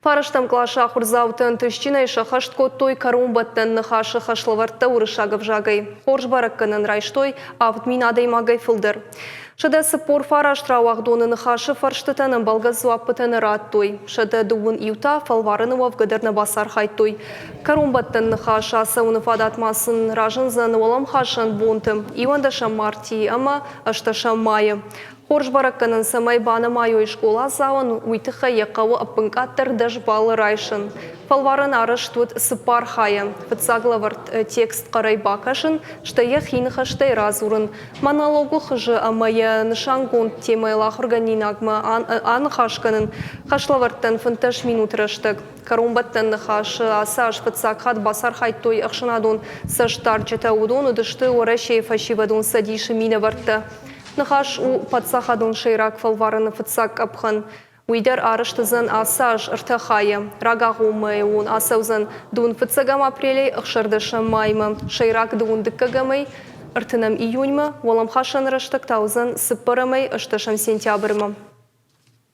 Фараштам клаша хурзаутын тышчина иша хашткот той карумбаттан нахаша хашлаварта урышагав жагай. Хорж баракканын райштой автминадай магай фылдыр. Шада сапор фараштра вахдоны нахаша фарштатанын балгазуаппытаны раттой. Шада дуын иута фалварынова в гадарна басар хайтой. Карумбаттан нахаша сауны фадатмасын ражынзан олам хашан бонтым. Ивандаша марти ама ашташа майы. Хорж баракканын самай бана майой школа заван уйтыха якавы аппынкаттыр дажбалы райшын. Фалварын арыш тут сыпар хая. Фыцаглаварт текст қарай бакашын, штая хиныха штай разурын. Монологу хыжы амая нышангон темайлах органинагма ан хашканын. Хашлаварттан фынташ минут раштык. Карумбаттан нахашы асаш фыцакхат басар хайтой ақшынадон саштарчата удон удышты орашей фашивадон садишы минаварта. Нахаш у подсахадун шейрак фалвараны фыцак апхан. Уйдар арыштызын асаж ыртахая. Рагагу майун асаузын дун фыцагам апрелей ықшырдышы маймы. Шейрак дун дыккагамай ыртынам июньмы. Волам хашан рыштык таузын сыппарамай ыштышам сентябрьмы.